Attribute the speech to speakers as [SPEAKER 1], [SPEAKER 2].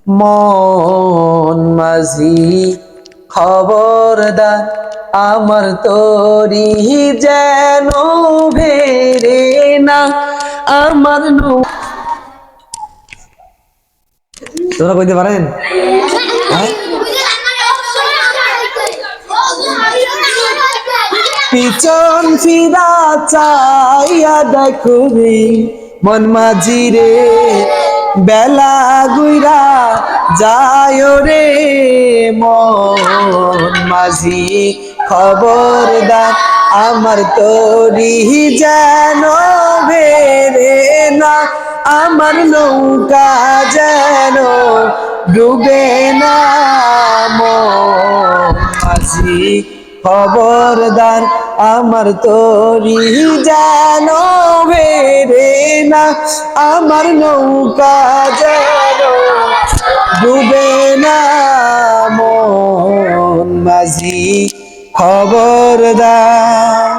[SPEAKER 1] মন মাঝি খবরদার, আমার তরি যেন ভেরে না। আমার তোমরা কইতে পারেন? হ্যাঁ? পিছন ফিরা চাইয়া দেখো রে মন মাঝি রে, বেলা গুইরা যায় রে মন মাঝি খবরদার, আমার তরি যেন ভেরে না। আমার নৌকা যেন ডুবে না। মন মাঝি খবরদার, আমার তরি যেন ভেরে না। আমার নৌকা যেন ডুবে না। মন মাঝি খবরদার।